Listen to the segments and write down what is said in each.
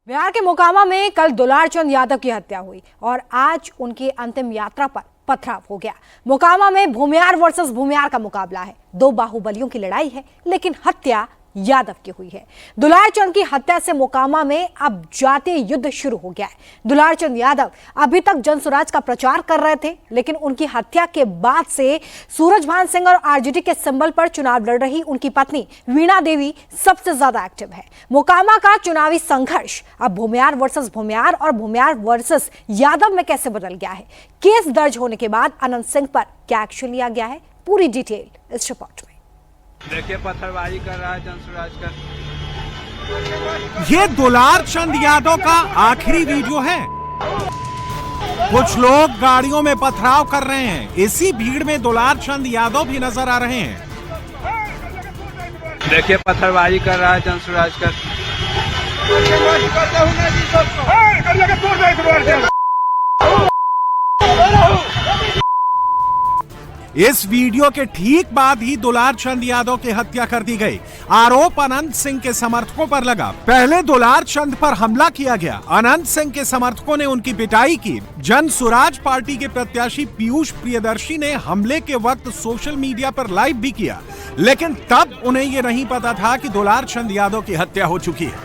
बिहार के मोकामा में कल दुलार चंद यादव की हत्या हुई और आज उनकी अंतिम यात्रा पर पथराव हो गया। मोकामा में भूमियार वर्सेस भूमियार का मुकाबला है। दो बाहुबलियों की लड़ाई है, लेकिन हत्या यादव की हुई है। दुलार चंद की हत्या से मोकामा में अब जातीय युद्ध शुरू हो गया है। दुलार चंद यादव अभी तक जनसुराज का प्रचार कर रहे थे, लेकिन उनकी हत्या के बाद से सूरजभान सिंह और आरजेडी के सिंबल पर चुनाव लड़ रही उनकी पत्नी वीणा देवी सबसे ज्यादा एक्टिव है। मोकामा का चुनावी संघर्ष अब भूमियार वर्सेस भूमियार और भूमियार वर्सेस यादव में कैसे बदल गया है। केस दर्ज होने के बाद अनंत सिंह पर क्या एक्शन लिया गया है, पूरी डिटेल इस रिपोर्ट में। देखिए पत्थरबाजी कर रहा है जनसुराज का। ये दुलार चंद यादव का आखिरी वीडियो है। कुछ लोग गाड़ियों में पथराव कर रहे हैं। इसी भीड़ में दुलार चंद यादव भी नजर आ रहे हैं। देखिए पत्थरबाजी कर रहा है जनसुराज का। इस वीडियो के ठीक बाद ही दुलार चंद यादव की हत्या कर दी गई। आरोप अनंत सिंह के समर्थकों पर लगा। पहले दुलार चंद पर हमला किया गया। अनंत सिंह के समर्थकों ने उनकी पिटाई की। जनसुराज पार्टी के प्रत्याशी पीयूष प्रियदर्शी ने हमले के वक्त सोशल मीडिया पर लाइव भी किया, लेकिन तब उन्हें ये नहीं पता था कि दुलार चंद यादव की हत्या हो चुकी है।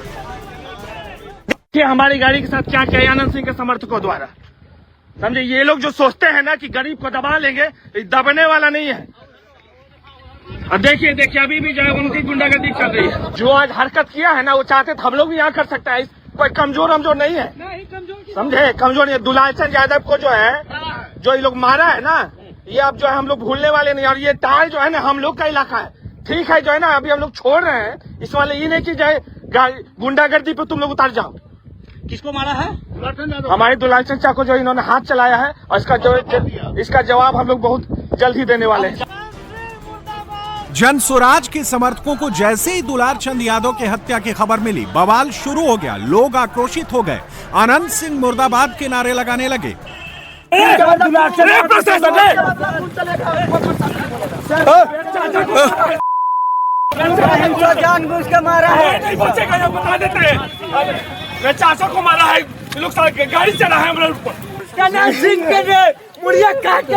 कि हमारी गाड़ी के साथ क्या किया आनंद सिंह के समर्थकों द्वारा, समझे। ये लोग जो सोचते हैं ना कि गरीब को दबा लेंगे, दबने वाला नहीं है। और देखिए अभी भी जो है उनकी गुंडागर्दी चल रही है। जो आज हरकत किया है ना, वो चाहते तो हम लोग भी यहाँ कर सकते हैं। कोई कमजोर नहीं है, समझे। कमजोर नहीं है। दुलार चंद यादव को जो है, जो ये लोग मारा है ना, ये अब जो है हम लोग भूलने वाले नहीं। और ये टाल जो है ना, हम लोग का इलाका है, ठीक है। जो है ना, अभी हम लोग छोड़ रहे हैं। इस वाले ये नहीं की जाए गुंडागर्दी पे तुम लोग उतर जाओ। किसको मारा है? हमारे दुलार चंद चाचा को जो इन्होंने हाथ चलाया है, और इसका जवाब हम लोग बहुत जल्द ही देने वाले हैं। जनसुराज के समर्थकों को जैसे ही दुलार चंद यादव की हत्या की खबर मिली, बवाल शुरू हो गया। लोग आक्रोशित हो गए। अनंत सिंह मुर्दाबाद के नारे लगाने लगे। जानबूझ के मारा है, नहीं बचेगा, ये बता देते हैं। मैं चाचा को मारा है, लोग गाड़ी चला है हम लोग। सिंह के मुड़िया काट के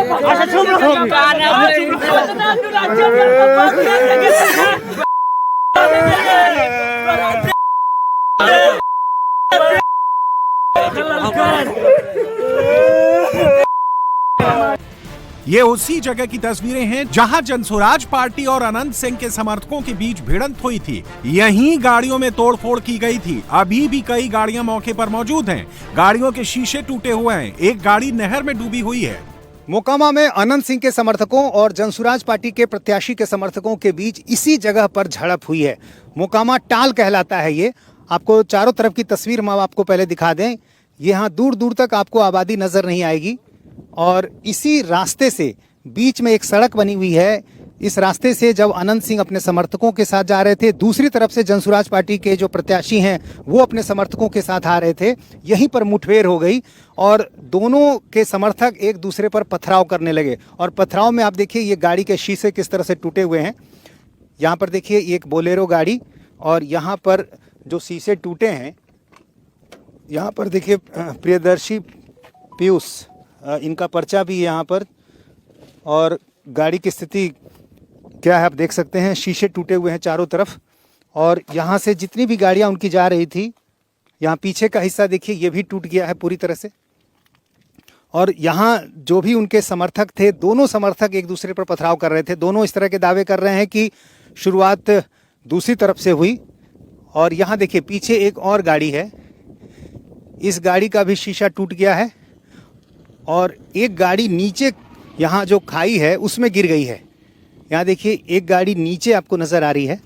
ये उसी जगह की तस्वीरें हैं जहां जनसुराज पार्टी और अनंत सिंह के समर्थकों के बीच भिड़ंत हुई थी। यहीं गाड़ियों में तोड़फोड़ की गई थी। अभी भी कई गाड़ियां मौके पर मौजूद हैं। गाड़ियों के शीशे टूटे हुए हैं। एक गाड़ी नहर में डूबी हुई है। मोकामा में अनंत सिंह के समर्थकों और जनसुराज पार्टी के प्रत्याशी के समर्थकों के बीच इसी जगह पर झड़प हुई है। मोकामा टाल कहलाता है ये। आपको चारों तरफ की तस्वीर हम आपको पहले दिखा दें। यहाँ दूर दूर तक आपको आबादी नजर नहीं आएगी, और इसी रास्ते से बीच में एक सड़क बनी हुई है। इस रास्ते से जब अनंत सिंह अपने समर्थकों के साथ जा रहे थे, दूसरी तरफ से जनसुराज पार्टी के जो प्रत्याशी हैं वो अपने समर्थकों के साथ आ रहे थे। यहीं पर मुठभेड़ हो गई और दोनों के समर्थक एक दूसरे पर पथराव करने लगे। और पथराव में आप देखिए ये गाड़ी के शीशे किस तरह से टूटे हुए हैं। यहाँ पर देखिए एक बोलेरो गाड़ी, और यहाँ पर जो शीशे टूटे हैं, यहाँ पर देखिए प्रियदर्शी पीयूष, इनका पर्चा भी यहाँ पर, और गाड़ी की स्थिति क्या है आप देख सकते हैं। शीशे टूटे हुए हैं चारों तरफ, और यहाँ से जितनी भी गाड़ियाँ उनकी जा रही थी, यहाँ पीछे का हिस्सा देखिए ये भी टूट गया है पूरी तरह से। और यहाँ जो भी उनके समर्थक थे, दोनों समर्थक एक दूसरे पर पथराव कर रहे थे। दोनों इस तरह के दावे कर रहे हैं कि शुरुआत दूसरी तरफ से हुई। और यहाँ देखिए पीछे एक और गाड़ी है, इस गाड़ी का भी शीशा टूट गया है, और एक गाड़ी नीचे यहाँ जो खाई है उसमें गिर गई है। यहाँ देखिए एक गाड़ी नीचे आपको नजर आ रही है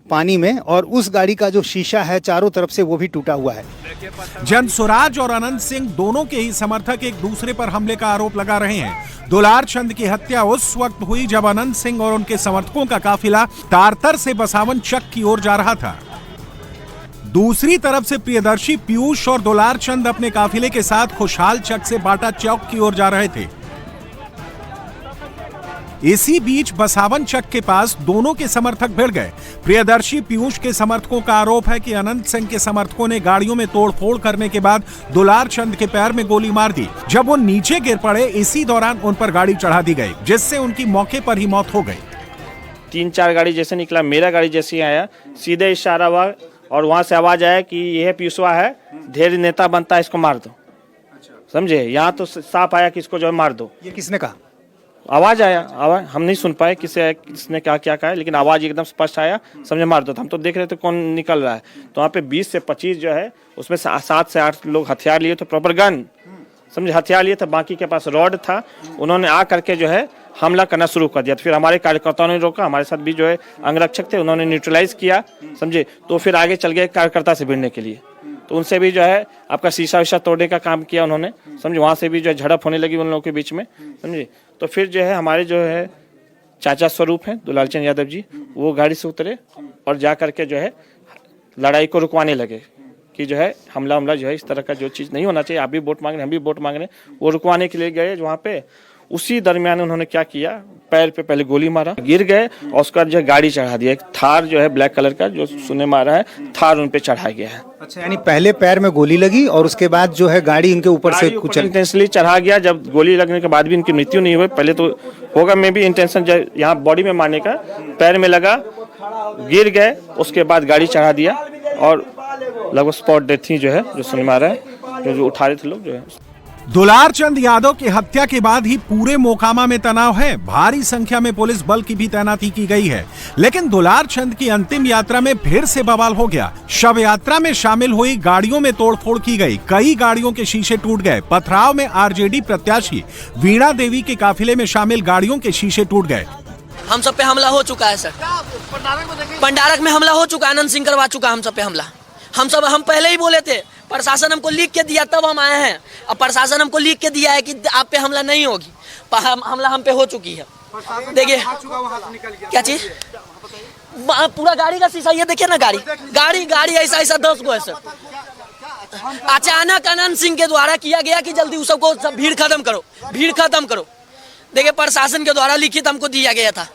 पानी में, और उस गाड़ी का जो शीशा है चारों तरफ से वो भी टूटा हुआ है। जनसुराज और अनंत सिंह दोनों के ही समर्थक एक दूसरे पर हमले का आरोप लगा रहे हैं। दुलार चंद की हत्या उस वक्त हुई जब अनंत सिंह और उनके समर्थकों का काफिला तारतर से बसावन चक की ओर जा रहा था। दूसरी तरफ से प्रियदर्शी पीयूष और दुलार चंद अपने काफिले के साथ खुशहाल चक से बाटा चौक की ओर जा रहे थे। इसी बीच बसावन चक के पास दोनों के समर्थक भिड़ गए। प्रियदर्शी पीयूष के समर्थकों का आरोप है कि अनंत सिंह के समर्थकों ने गाड़ियों में तोड़फोड़ करने के बाद दुलार चंद के पैर में गोली मार दी। जब वो नीचे गिर पड़े, इसी दौरान उन पर गाड़ी चढ़ा दी गई, जिससे उनकी मौके पर ही मौत हो गई। 3-4 गाड़ी जैसे निकला, मेरा गाड़ी जैसे आया, सीधे इशारा हुआ और वहां से आवाज आया कि यह पीयूषवा है, ढेर नेता बनता है, इसको मार दो। समझे, यहाँ तो साफ आया कि इसको जो है मार दो। ये किसने कहा? आवाज आया, आवाज हम नहीं सुन पाए किसने क्या कहा, लेकिन आवाज एकदम स्पष्ट आया, समझे मार दो। हम तो देख रहे थे कौन निकल रहा है, तो वहाँ पे 20 से 25 जो है, उसमें 7 से 8 लोग हथियार लिए थे, प्रॉपर गन, समझे हथियार लिए थे, बाकी के पास रॉड था। उन्होंने आ करके जो है हमला करना शुरू कर दिया। तो फिर हमारे कार्यकर्ताओं ने रोका, हमारे साथ भी जो है अंगरक्षक थे, उन्होंने न्यूट्रलाइज किया, समझे। तो फिर आगे चल गए कार्यकर्ता से भिड़ने के लिए, तो उनसे भी जो है आपका शीशा विशा तोड़ने का काम किया उन्होंने, समझे। वहाँ से भी जो है झड़प होने लगी उन लोगों के बीच में, समझे। तो फिर जो है हमारे जो है चाचा स्वरूप हैं दुलालचंद यादव जी, वो गाड़ी से उतरे और जा करके जो है लड़ाई को रुकवाने लगे कि जो है हमला जो है इस तरह का जो चीज़ नहीं होना चाहिए, आप भी वोट मांग रहे, हम भी वोट मांग रहे, वो रुकवाने के लिए गए वहाँ पे। उसी दरमियान उन्होंने क्या किया, पैर पे पहले गोली मारा, गिर गए और उसका जो है गाड़ी चढ़ा दिया। एक थार जो है ब्लैक कलर का जो सुने मारा है, थार उन पे चढ़ाया गया है। अच्छा, यानी पहले पैर में गोली लगी और उसके बाद जो है गाड़ी इनके ऊपर से कुचल इंटेंशनली चढ़ा गया। जब गोली लगने के बाद भी इनकी मृत्यु नहीं हुई, पहले तो होगा मे भी इंटेंशन यहाँ बॉडी में मारने का, पैर में लगा, गिर गए, उसके बाद गाड़ी चढ़ा दिया और लगभग स्पॉट डेथ ही जो है जो सुने मारा है, जो उठा रहे थे लोग जो है। दुलार चंद यादव की हत्या के बाद ही पूरे मोकामा में तनाव है। भारी संख्या में पुलिस बल की भी तैनाती की गई है, लेकिन दुलार चंद की अंतिम यात्रा में फिर से बवाल हो गया। शव यात्रा में शामिल हुई गाड़ियों में तोड़फोड़ की गई, कई गाड़ियों के शीशे टूट गए। पथराव में आरजेडी प्रत्याशी वीणा देवी के काफिले में शामिल गाड़ियों के शीशे टूट गए। हम सब पे हमला हो चुका है सर, पंडारक में हमला हो चुका है, आनंद सिंह करवा चुका है हम सब पे हमला। हम पहले ही बोले थे, प्रशासन हमको लिख के दिया तब हम आए हैं। अब प्रशासन हमको लिख के दिया है कि आप पे हमला नहीं होगी, हमला हम पे हो चुकी है। देखिए क्या चीज, पूरा गाड़ी का शीशा, ये देखिए ना, गाड़ी ऐसा 10 गो है सर। अचानक आनंद सिंह के द्वारा किया गया कि जल्दी उस सबको भीड़ खत्म करो। देखिए प्रशासन के द्वारा लिखित हमको दिया गया था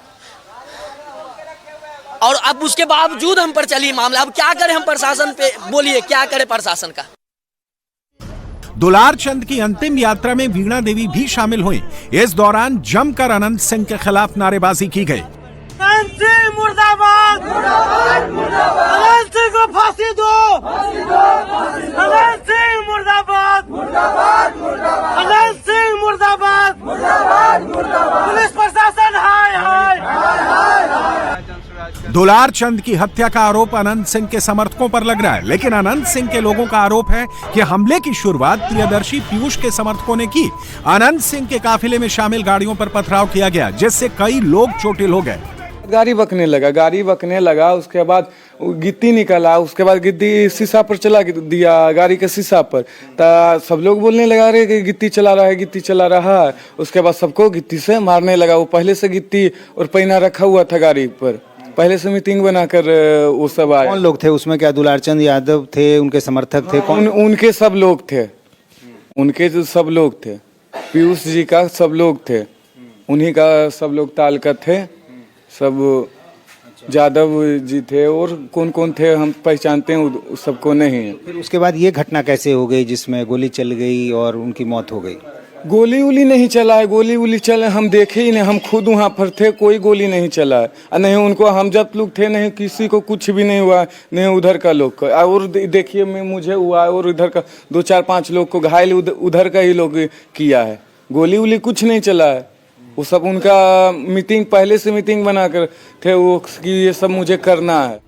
और अब उसके बावजूद हम पर चली मामला। अब क्या करें हम प्रशासन पे, बोलिए क्या करे प्रशासन का। दुलार चंद की अंतिम यात्रा में वीणा देवी भी शामिल हुई। इस दौरान जमकर अनंत सिंह के खिलाफ नारेबाजी की गई। अनंत सिंह मुर्दाबाद, अनंत सिंह को फांसी दो, अनंत सिंह मुर्दाबाद, अनंत सिंह मुर्दाबाद, पुलिस प्रशासन हाय हाय। दुलार चंद की हत्या का आरोप अनंत सिंह के समर्थकों पर लग रहा है, लेकिन अनंत सिंह के लोगों का आरोप है कि हमले की शुरुआत प्रियदर्शी पीयूष के समर्थकों ने की। अनंत सिंह के काफिले में शामिल गाड़ियों पर पथराव किया गया, जिससे कई लोग चोटिल हो गए। गाड़ी बकने लगा, उसके बाद गिट्टी निकला, उसके बाद गिट्टी शीशा पर चला दिया, गाड़ी के शीशा पर। तो सब लोग बोलने लगा रहे कि गिट्टी चला रहा है। उसके बाद सबको गिट्टी से मारने लगा। वो पहले से गिट्टी और पैना रखा हुआ था गाड़ी पर, पहले से मीटिंग बनाकर वो सब आए। कौन लोग थे उसमें? क्या दुलार चंद यादव थे, उनके समर्थक थे? कौन? उनके सब लोग थे, उनके जो सब लोग थे, पीयूष जी का सब लोग थे, उन्हीं का सब लोग ताल का थे, सब यादव जी थे। और कौन कौन थे हम पहचानते हैं, सबको नहीं। फिर उसके बाद ये घटना कैसे हो गई जिसमें गोली चल गई और उनकी मौत हो गई? गोली उली नहीं चला है, गोली चले हम देखे ही नहीं, हम खुद वहाँ पर थे, कोई गोली नहीं चला है। नहीं उनको, हम जब लोग थे नहीं किसी को कुछ भी नहीं हुआ, नहीं उधर का लोग को। और देखिए मुझे हुआ और उधर का 2-4-5 लोग को घायल उधर का ही लोग किया है। गोली उली कुछ नहीं चला है। वो सब उनका मीटिंग, पहले से मीटिंग बनाकर थे वो कि ये सब मुझे करना है।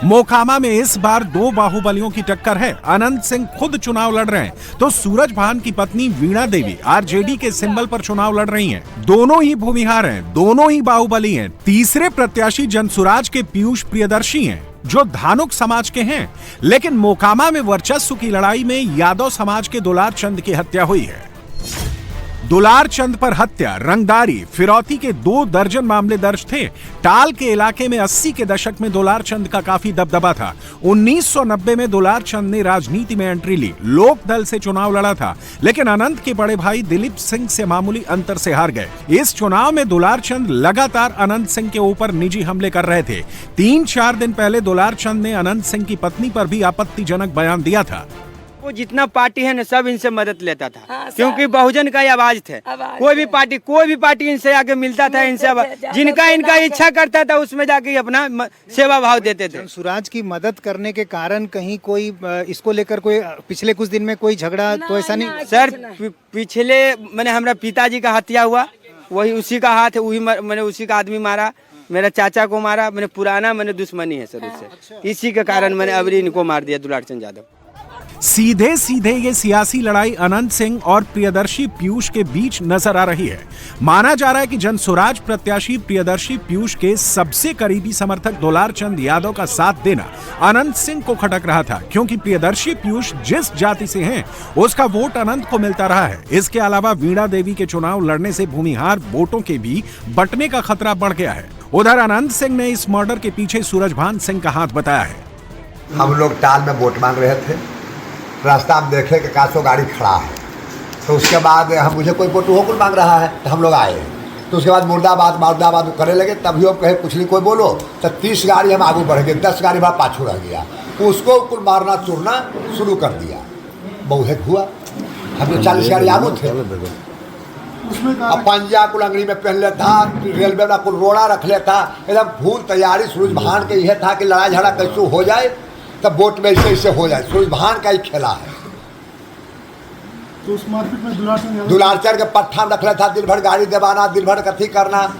मोकामा में इस बार 2 बाहुबलियों की टक्कर है। अनंत सिंह खुद चुनाव लड़ रहे हैं, तो सूरज भान की पत्नी वीणा देवी आरजेडी के सिंबल पर चुनाव लड़ रही हैं। दोनों ही भूमिहार हैं, दोनों ही बाहुबली हैं। तीसरे प्रत्याशी जनसुराज के पीयूष प्रियदर्शी हैं, जो धानुक समाज के हैं। लेकिन मोकामा में वर्चस्व की लड़ाई में यादव समाज के दुलार चंद की हत्या हुई है। दुलार चंद पर हत्या, रंगदारी, फिरौती के 2 दर्जन मामले दर्ज थे। टाल के इलाके में 80 के दशक में दुलार चंद का काफी दबदबा था। 1990 में दुलार चंद ने राजनीति में एंट्री ली, लोक दल से चुनाव लड़ा था, लेकिन अनंत के बड़े भाई दिलीप सिंह से मामूली अंतर से हार गए। इस चुनाव में दुलार चंद लगातार अनंत सिंह के ऊपर निजी हमले कर रहे थे। 3-4 दिन पहले दुलार चंद ने अनंत सिंह की पत्नी पर भी आपत्तिजनक बयान दिया था। वो जितना पार्टी है ना सब इनसे मदद लेता था। क्योंकि बहुजन का ही आवाज थे। कोई भी पार्टी इनसे आके मिलता था, इनसे जिनका इनका इच्छा करता था उसमें जाके अपना सेवा भाव देते थे। जनसुराज की मदद करने के कारण कहीं कोई इसको लेकर कोई पिछले कुछ दिन में कोई झगड़ा तो ऐसा नहीं सर? पिछले मैंने हमारा पिताजी का हत्या हुआ, वही उसी का हाथ है, वही मैंने उसी का आदमी मारा, मेरा चाचा को मारा। मैंने पुराना दुश्मनी है सर उससे, इसी के कारण मैंने अबरी इनको मार दिया, दुलार चंद यादव। सीधे सीधे ये सियासी लड़ाई अनंत सिंह और प्रियदर्शी पीयूष के बीच नजर आ रही है। माना जा रहा है कि जनसुराज प्रत्याशी प्रियदर्शी पीयूष के सबसे करीबी समर्थक दुलार चंद यादव का साथ देना अनंत सिंह को खटक रहा था, क्योंकि प्रियदर्शी पीयूष जिस जाति से हैं उसका वोट अनंत को मिलता रहा है। इसके अलावा वीणा देवी के चुनाव लड़ने से भूमिहार वोटों के भी बंटने का खतरा बढ़ गया है। उधर अनंत सिंह ने इस मर्डर के पीछे सूरजभान सिंह का हाथ बताया है। हम लोग टाल में वोट मांग रहे थे, रास्ता में देखे कि कासो गाड़ी खड़ा है, तो उसके बाद हम मुझे कोई वोट होकुल मांग रहा है, तो हम लोग आए। तो उसके बाद मुर्दाबाद करे लगे, तभी हम कहे कुछ नहीं कोई बोलो, तो 30 गाड़ी हम आगे बढ़ गए, 10 गाड़ी हमारा पाछू रह गया, तो उसको कुल मारना चुरना शुरू कर दिया। बहुत हुआ, हम 40 गाड़ी आगे थे। अब पंजा कुल अंगड़ी में पहन लेता, रेलवे वाला कुल रोड़ा रख लेता, एकदम फूल तैयारी। सूरजभान के यह था कि लड़ाई झगड़ा कैसे हो जाए तब वोट में ऐसे हो जाए। सूरजभान का ही खेला है। तो उस मार्केट में दुलारचंद के पट्ठा रख लेता, दिन भर गाड़ी दबाना, दिन भर कथी करना।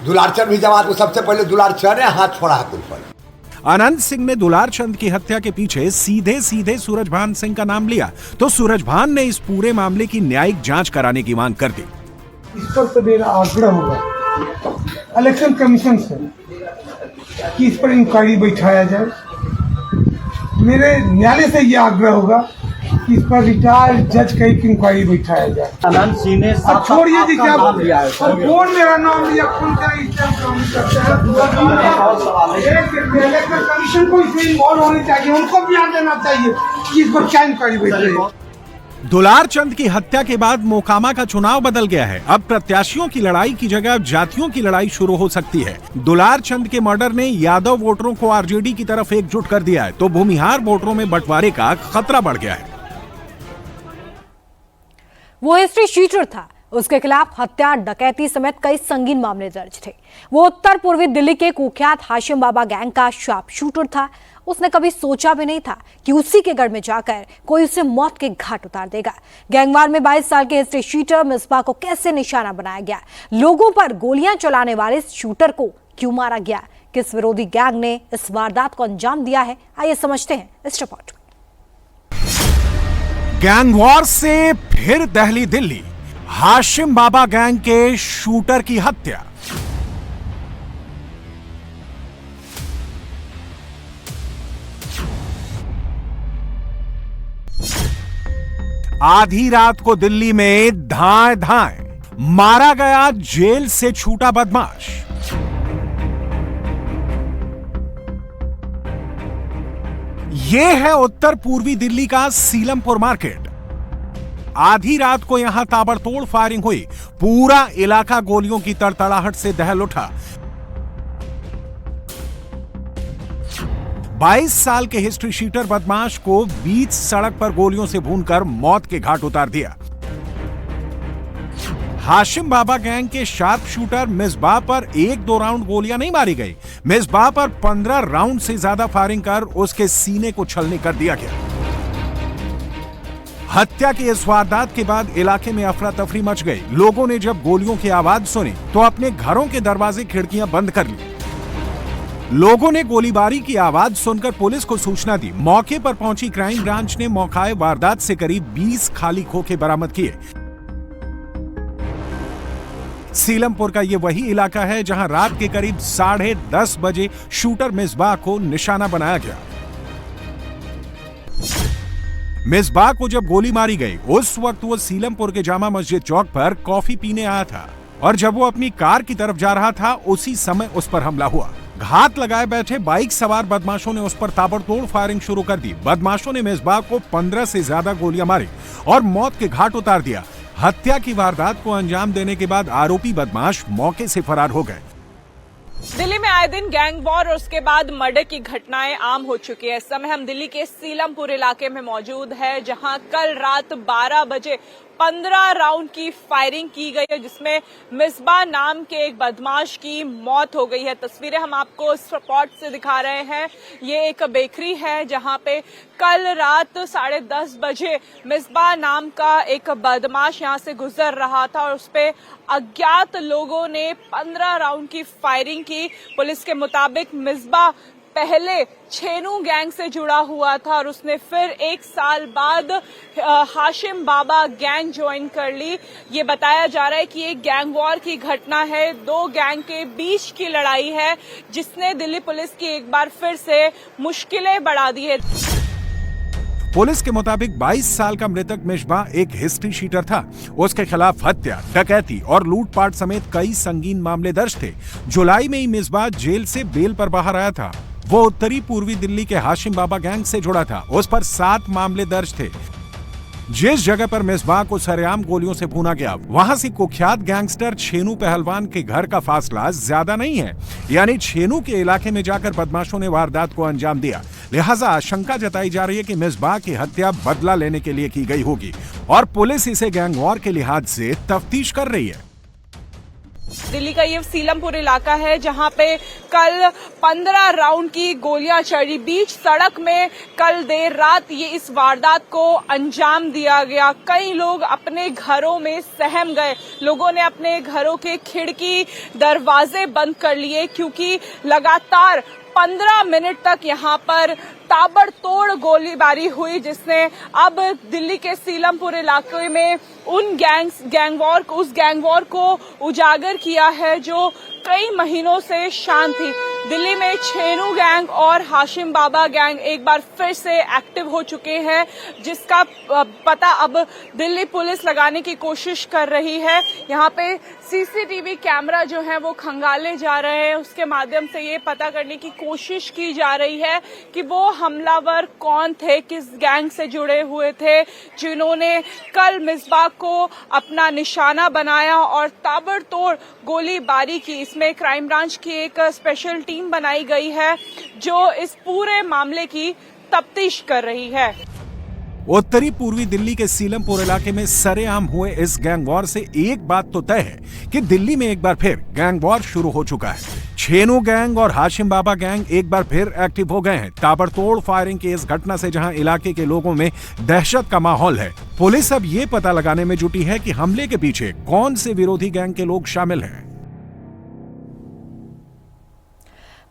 दुलारचंद भी जमात को सबसे पहले दुलारचंद ने हाथ छोड़ा है कुल पर। अनंत सिंह ने दुलार चंद की हत्या के पीछे सीधे सीधे सूरजभान सिंह का नाम लिया, तो सूरजभान ने इस पूरे मामले की न्यायिक जांच कराने की मांग कर दी। इस पर तो मेरा आग्रह होगा इलेक्शन कमीशन से कि इस पर इंक्वायरी बैठाया जाए। मेरे न्यायालय से यह आग्रह होगा कि इस पर रिटायर्ड जज का एक इंक्वायरी बैठाया जाए। अनंत सिंह ने छोड़िए जी, क्या कौन मेरा नाम लिया, कौन क्या इलेक्शन कमीशन को इसमें इन्वॉल्व होनी चाहिए, उनको भी ध्यान देना चाहिए कि इस पर क्या इंक्वायरी बैठ रही है। दुलार चंद की हत्या के बाद मोकामा का चुनाव बदल गया है। अब प्रत्याशियों की लड़ाई की जगह अब जातियों की लड़ाई शुरू हो सकती है। दुलार चंद के मर्डर ने यादव वोटरों को आरजेडी की तरफ एकजुट कर दिया है, तो भूमिहार वोटरों में बंटवारे का खतरा बढ़ गया है। वो हिस्ट्री शीटर था, उसके खिलाफ हत्या, डकैती समेत कई संगीन मामले दर्ज थे। वो उत्तर पूर्वी दिल्ली के कुख्यात हाशिम बाबा गैंग का शार्प शूटर था। उसने कभी सोचा भी नहीं था कि उसी के गढ़ में जाकर कोई उसे मौत के घाट उतार देगा। गैंगवार में 22 साल के हिस्ट्री शीटर मिसबा को कैसे निशाना बनाया गया, लोगों पर गोलियां चलाने वाले शूटर को क्यों मारा गया, किस विरोधी गैंग ने इस वारदात को अंजाम दिया है, आइए समझते हैं इस रिपोर्ट में। गैंग वॉर से फिर दहली दिल्ली, हाशिम बाबा गैंग के शूटर की हत्या। आधी रात को दिल्ली में धाए धाए मारा गया जेल से छूटा बदमाश। यह है उत्तर पूर्वी दिल्ली का सीलमपुर मार्केट। आधी रात को यहां ताबड़तोड़ फायरिंग हुई, पूरा इलाका गोलियों की तड़तड़ाहट से दहल उठा। 22 साल के हिस्ट्री शीटर बदमाश को बीच सड़क पर गोलियों से भूनकर मौत के घाट उतार दिया। हाशिम बाबा गैंग के शार्प शूटर मिसबाह पर 1-2 राउंड गोलियां नहीं मारी गई, मिसबाह पर 15 राउंड से ज्यादा फायरिंग कर उसके सीने को छलनी कर दिया गया। हत्या के इस वारदात के बाद इलाके में अफरा तफरी मच गई। लोगों ने जब गोलियों की आवाज सुनी तो अपने घरों के दरवाजे खिड़कियां बंद कर ली। लोगों ने गोलीबारी की आवाज सुनकर पुलिस को सूचना दी। मौके पर पहुंची क्राइम ब्रांच ने मौकाए वारदात से करीब 20 खाली खोखे बरामद किए। सीलमपुर का यह वही इलाका है जहां रात के करीब 10:30 बजे शूटर मिसबाह को निशाना बनाया गया। मिसबाह को जब गोली मारी गई उस वक्त वो सीलमपुर के जामा मस्जिद चौक पर कॉफी पीने आया था और जब वो अपनी कार की तरफ जा रहा था उसी समय उस पर हमला हुआ। घात लगाए बैठे बाइक सवार बदमाशों ने उस पर ताबड़तोड़ फायरिंग शुरू कर दी। बदमाशों ने मिसबाह को 15 से ज्यादा गोलियां मारी और मौत के घाट उतार दिया। हत्या की वारदात को अंजाम देने के बाद आरोपी बदमाश मौके से फरार हो गए। दिल्ली में आए दिन गैंग वॉर और उसके बाद मर्डर की घटनाएं आम हो चुकी है। इस समय हम दिल्ली के सीलमपुर इलाके में मौजूद है, जहां कल रात 12 बजे 15 राउंड की फायरिंग की गई है, जिसमें मिसबाह नाम के एक बदमाश की मौत हो गई है। तस्वीरें हम आपको स्पॉट से दिखा रहे हैं। ये एक बेकरी है जहां पे कल रात 10:30 बजे मिसबाह नाम का एक बदमाश यहां से गुजर रहा था और उस पे अज्ञात लोगों ने 15 राउंड की फायरिंग की। पुलिस के मुताबिक मिसबाह पहले छेनू गैंग से जुड़ा हुआ था और उसने फिर 1 साल बाद हाशिम बाबा गैंग ज्वाइन कर ली। ये बताया जा रहा है कि एक गैंग वॉर की घटना है, 2 गैंग के बीच की लड़ाई है, जिसने दिल्ली पुलिस की एक बार फिर से मुश्किलें बढ़ा दी है। पुलिस के मुताबिक 22 साल का मृतक मिसबाह एक हिस्ट्री शीटर था। उसके खिलाफ हत्या, डकैती और लूटपाट समेत कई संगीन मामले दर्ज थे। जुलाई में ही मिसबाह जेल से बेल पर बाहर आया था। वो उत्तरी पूर्वी दिल्ली के हाशिम बाबा गैंग से जुड़ा था। उस पर 7 मामले दर्ज थे। जिस जगह पर मिसबाह को सरेआम गोलियों से भूना गया वहां से कुख्यात गैंगस्टर छेनू पहलवान के घर का फासला ज्यादा नहीं है, यानी छेनू के इलाके में जाकर बदमाशों ने वारदात को अंजाम दिया। लिहाजा आशंका जताई जा रही है कि मिसबाह की हत्या बदला लेने के लिए की गई होगी और पुलिस इसे गैंग वॉर के लिहाज से तफ्तीश कर रही है। दिल्ली का ये सीलमपुर इलाका है जहां पे कल 15 राउंड की गोलियां चली। बीच सड़क में कल देर रात ये इस वारदात को अंजाम दिया गया। कई लोग अपने घरों में सहम गए। लोगों ने अपने घरों के खिड़की दरवाजे बंद कर लिए क्योंकि लगातार 15 मिनट तक यहां पर ताबड़तोड़ गोलीबारी हुई, जिसने अब दिल्ली के सीलमपुर इलाके में उस गैंग वॉर को उजागर किया है जो कई महीनों से शांत थी। दिल्ली में छेनू गैंग और हाशिम बाबा गैंग एक बार फिर से एक्टिव हो चुके हैं, जिसका पता अब दिल्ली पुलिस लगाने की कोशिश कर रही है। यहाँ पे सीसीटीवी कैमरा जो है वो खंगाले जा रहे हैं, उसके माध्यम से ये पता करने की कोशिश की जा रही है कि वो हमलावर कौन थे, किस गैंग से जुड़े हुए थे, जिन्होंने कल मिसबाह को अपना निशाना बनाया और ताबड़तोड़ गोलीबारी की। इसमें क्राइम ब्रांच की एक स्पेशल टीम बनाई गई है जो इस पूरे मामले की तफ्तीश कर रही है। उत्तरी पूर्वी दिल्ली के सीलमपुर इलाके में सरेआम हुए इस गैंग वॉर से एक बात तो तय है कि दिल्ली में एक बार फिर गैंग वॉर शुरू हो चुका है। छेनू गैंग और हाशिम बाबा गैंग एक बार फिर एक्टिव हो गए हैं। ताबड़तोड़ फायरिंग की इस घटना से जहां इलाके के लोगों में दहशत का माहौल है, पुलिस अब ये पता लगाने में जुटी है कि हमले के पीछे कौन से विरोधी गैंग के लोग शामिल हैं।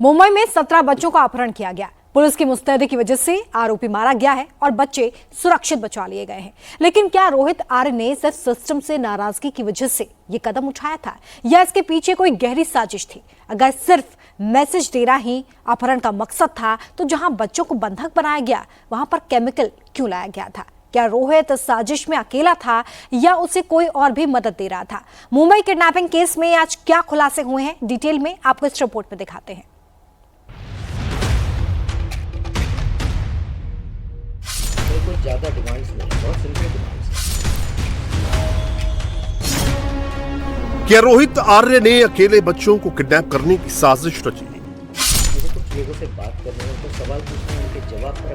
मुंबई में 17 बच्चों का अपहरण किया गया। पुलिस की मुस्तैदी की वजह से आरोपी मारा गया है और बच्चे सुरक्षित बचा लिए गए हैं। लेकिन क्या रोहित आर्य ने सिर्फ सिस्टम से नाराजगी की वजह से ये कदम उठाया था या इसके पीछे कोई गहरी साजिश थी? अगर सिर्फ मैसेज देना ही अपहरण का मकसद था तो जहां बच्चों को बंधक बनाया गया वहां पर केमिकल क्यों लाया गया था? क्या रोहित साजिश में अकेला था या उसे कोई और भी मदद दे रहा था? मुंबई किडनैपिंग केस में आज क्या खुलासे हुए हैं, डिटेल में आपको इस रिपोर्ट में दिखाते हैं। कोई ज्यादा डिमांड्स नहीं, बहुत सिंपल डिमांड्स। क्या रोहित आर्य ने अकेले बच्चों को किडनैप करने की साजिश रची? मुझे कुछ लोगों से बात करने में, तो सवाल पूछने में, उनके जवाब पर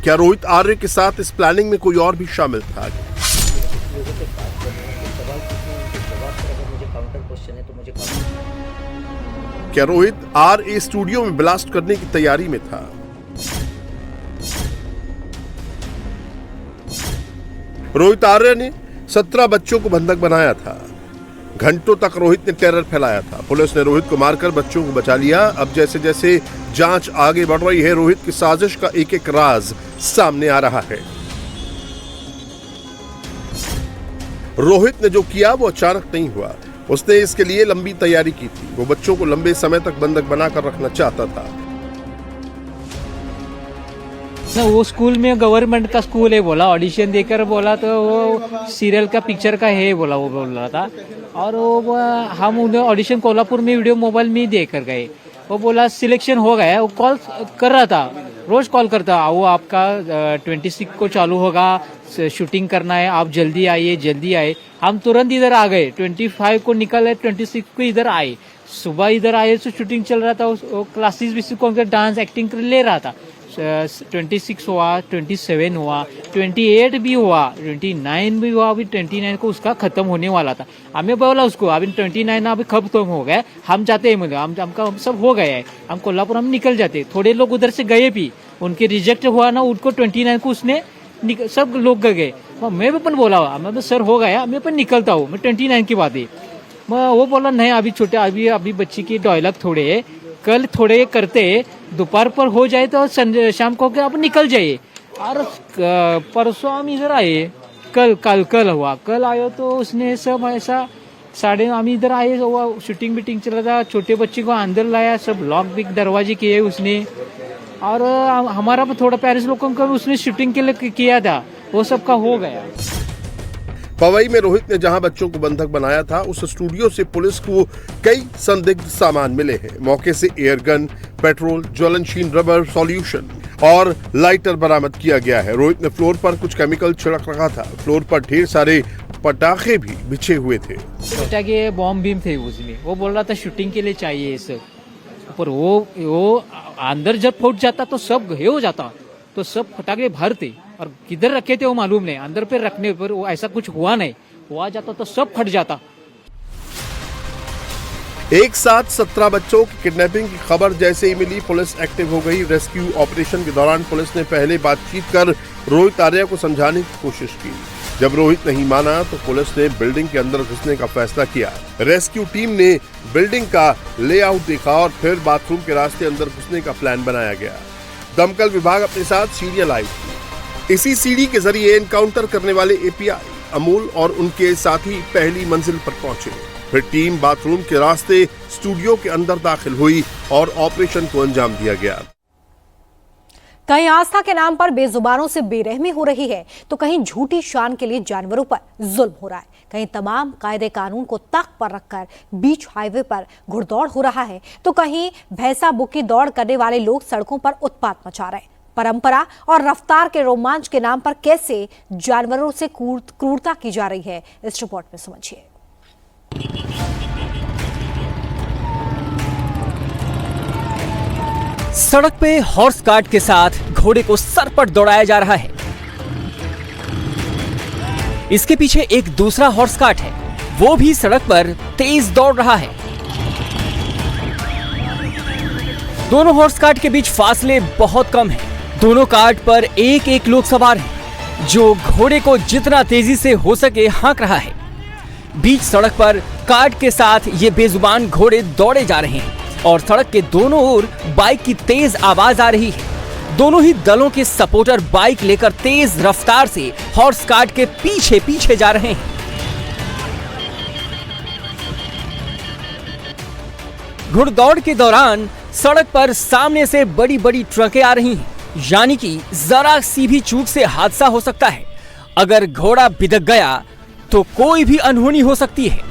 क्या रोहित आर्य के साथ इस प्लानिंग में कोई और भी शामिल था? लोगों से बात करने में, तो सवाल पूछने में, उनके जवाब पर अगर मुझे काउंटर क्वेश्चन है तो मुझे क्या रोहित आर्य स्टूडियो में ब्लास्ट करने की तैयारी में था? रोहित आर्य ने 17 बच्चों को बंधक बनाया था। घंटों तक रोहित ने टेरर फैलाया था। पुलिस ने रोहित को मारकर बच्चों को बचा लिया। अब जैसे जैसे जांच आगे बढ़ रही है, रोहित की साजिश का एक एक राज सामने आ रहा है। रोहित ने जो किया वो अचानक नहीं हुआ। उसने इसके लिए लंबी तैयारी की थी। वो बच्चों को लंबे समय तक बंधक बनाकर रखना चाहता था। ना वो स्कूल में गवर्नमेंट का स्कूल है बोला, ऑडिशन देकर बोला तो वो सीरियल का पिक्चर का है बोला, वो बोल रहा था। और वो हम उन्हें ऑडिशन कोल्हापुर में वीडियो मोबाइल में ही देकर गए। वो बोला सिलेक्शन हो गया। वो कॉल कर रहा था, रोज कॉल करता, वो आपका 26 को चालू होगा, शूटिंग करना है, आप जल्दी आइए जल्दी आए। हम तुरंत इधर आ गए, 25 को निकले, 26 को इधर आए। सुबह इधर आए तो शूटिंग चल रहा था, क्लासेस भी कौन डांस एक्टिंग ले रहा था। 26 हुआ, 27 हुआ, 28 भी हुआ, 29 भी हुआ। अभी 29 को उसका खत्म होने वाला था। हमें बोला उसको अभी 29 अभी खत्म हो गया, हम जाते हैं, मतलब हम सब हो गया है, हम कोल्हापुर हम निकल जाते। थोड़े लोग उधर से गए भी, उनके रिजेक्ट हुआ ना, उनको 29 को उसने सब लोग गए। मैं भी अपन बोला मैं सर हो गया, मैं अपन निकलता हूँ, मैं 29 की बात है। वो बोला नहीं अभी छोटे, अभी बच्ची की डायलॉग थोड़े कल थोड़े करते, दोपहर पर हो जाए तो शाम को आप निकल जाइए। और परसों हम इधर आए, कल हुआ, कल आयो तो उसने सब ऐसा हम इधर आए, वो शूटिंग बीटिंग चल रहा था, छोटे बच्चे को अंदर लाया, सब लॉक भी दरवाजे किए उसने। और हमारा थोड़ा पेरेंट्स लोगों को उसने शूटिंग के लिए किया था, वो सब का हो गया। पवई में रोहित ने जहां बच्चों को बंधक बनाया था, उस स्टूडियो से पुलिस को कई संदिग्ध सामान मिले हैं। मौके से एयर गन, पेट्रोल, ज्वलनशील रबर सॉल्यूशन और लाइटर बरामद किया गया है। रोहित ने फ्लोर पर कुछ केमिकल छिड़क रखा था। फ्लोर पर ढेर सारे पटाखे भी बिछे हुए थे। पटाखे बॉम्ब बीम थे उसमें, वो बोल रहा था शूटिंग के लिए चाहिए ये सब। पर वो अंदर जब फूट जाता तो सब हो जाता, तो सब फटाखे भरते। और किधर रखे थे वो मालूम नहीं, अंदर पे रखने पर वो ऐसा कुछ हुआ नहीं, वो आ जाता तो सब फट जाता। एक साथ 17 बच्चों की किडनैपिंग की खबर जैसे ही मिली, पुलिस एक्टिव हो गई। रेस्क्यू ऑपरेशन के दौरान पुलिस ने पहले बातचीत कर रोहित आर्या को समझाने की कोशिश की। जब रोहित नहीं माना तो पुलिस ने बिल्डिंग के अंदर घुसने का फैसला किया। रेस्क्यू टीम ने बिल्डिंग का लेआउट देखा और फिर बाथरूम के रास्ते अंदर घुसने का प्लान बनाया गया। दमकल विभाग अपने साथ सीढ़ियां लाई थी। इसी सीढ़ी के जरिए एनकाउंटर करने वाले एपीआई अमूल और उनके साथी पहली मंजिल पर पहुंचे। फिर टीम बाथरूम के रास्ते स्टूडियो के अंदर दाखिल हुई और ऑपरेशन को अंजाम दिया गया। कहीं आस्था के नाम पर बेजुबानों से बेरहमी हो रही है, तो कहीं झूठी शान के लिए जानवरों पर जुल्म हो रहा है। कहीं तमाम कायदे कानून को ताक पर रखकर बीच हाईवे पर घुड़दौड़ हो रहा है, तो कहीं भैंसा बुकी दौड़ करने वाले लोग सड़कों पर उत्पात मचा रहे हैं। परंपरा और रफ्तार के रोमांच के नाम पर कैसे जानवरों से क्रूरता की जा रही है, इस रिपोर्ट में समझिए। सड़क पे हॉर्स कार्ट के साथ घोड़े को सर पर दौड़ाया जा रहा है। इसके पीछे एक दूसरा हॉर्स कार्ट है, वो भी सड़क पर तेज दौड़ रहा है। दोनों हॉर्स कार्ट के बीच फासले बहुत कम है। दोनों कार्ट पर एक एक लोग सवार हैं, जो घोड़े को जितना तेजी से हो सके हाँक रहा है। बीच सड़क पर कार्ट के साथ ये बेजुबान घोड़े दौड़े जा रहे हैं और सड़क के दोनों ओर बाइक की तेज आवाज आ रही है। दोनों ही दलों के सपोर्टर बाइक लेकर तेज रफ्तार से हॉर्स कार्ट के पीछे पीछे जा रहे हैं। घुड़दौड़ के दौरान सड़क पर सामने से बड़ी बड़ी ट्रकें आ रही हैं, यानी कि जरा सी भी चूक से हादसा हो सकता है। अगर घोड़ा बिदक गया तो कोई भी अनहोनी हो सकती है।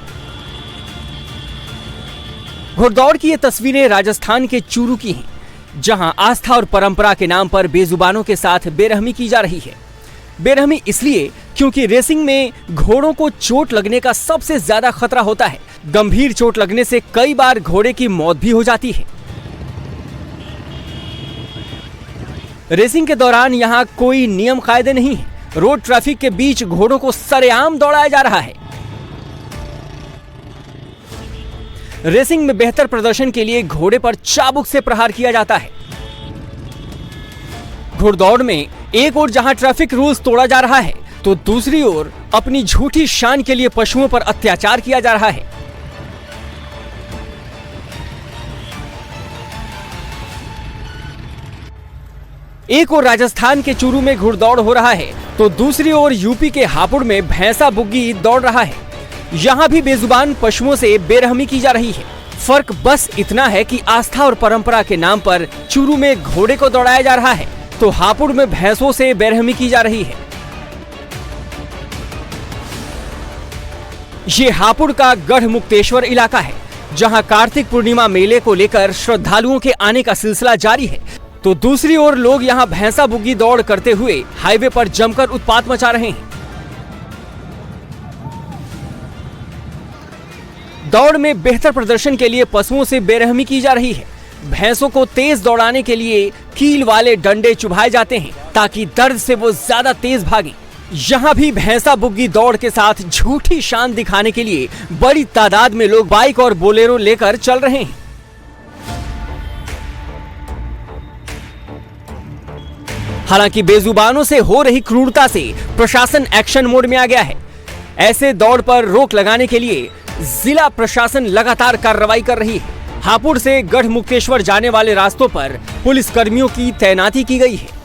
घुड़दौड़ की ये तस्वीरें राजस्थान के चूरू की हैं, जहां आस्था और परंपरा के नाम पर बेजुबानों के साथ बेरहमी की जा रही है। बेरहमी इसलिए क्योंकि रेसिंग में घोड़ों को चोट लगने का सबसे ज्यादा खतरा होता है। गंभीर चोट लगने से कई बार घोड़े की मौत भी हो जाती है। रेसिंग के दौरान यहाँ कोई नियम कायदे नहीं है। रोड ट्रैफिक के बीच घोड़ों को सरेआम दौड़ाया जा रहा है। रेसिंग में बेहतर प्रदर्शन के लिए घोड़े पर चाबुक से प्रहार किया जाता है। घुड़दौड़ में एक ओर जहां ट्रैफिक रूल्स तोड़ा जा रहा है, तो दूसरी ओर अपनी झूठी शान के लिए पशुओं पर अत्याचार किया जा रहा है। एक ओर राजस्थान के चूरू में घुड़दौड़ हो रहा है, तो दूसरी ओर यूपी के हापुड़ में भैंसा बुग्गी दौड़ रहा है। यहाँ भी बेजुबान पशुओं से बेरहमी की जा रही है। फर्क बस इतना है कि आस्था और परंपरा के नाम पर चूरू में घोड़े को दौड़ाया जा रहा है, तो हापुड़ में भैंसों से बेरहमी की जा रही है। ये हापुड़ का गढ़ मुक्तेश्वर इलाका है, जहां कार्तिक पूर्णिमा मेले को लेकर श्रद्धालुओं के आने का सिलसिला जारी है, तो दूसरी ओर लोग यहां भैंसा बुग्गी दौड़ करते हुए हाईवे पर जमकर उत्पात मचा रहे हैं। दौड़ में बेहतर प्रदर्शन के लिए पशुओं से बेरहमी की जा रही है। भैंसों को तेज दौड़ाने के लिए कील वाले डंडे चुभाए जाते हैं ताकि दर्द से वो ज्यादा तेज भागें। यहाँ भी भैंसा बुग्गी दौड़ के साथ झूठी शान दिखाने के लिए बड़ी तादाद में लोग बाइक और बोलेरो लेकर चल रहे हैं। हालांकि बेजुबानों से हो रही क्रूरता से प्रशासन एक्शन मोड में आ गया है। ऐसे दौड़ पर रोक लगाने के लिए जिला प्रशासन लगातार कार्रवाई कर रही है। हापुड़ से गढ़ मुक्तेश्वर जाने वाले रास्तों पर पुलिस कर्मियों की तैनाती की गई है।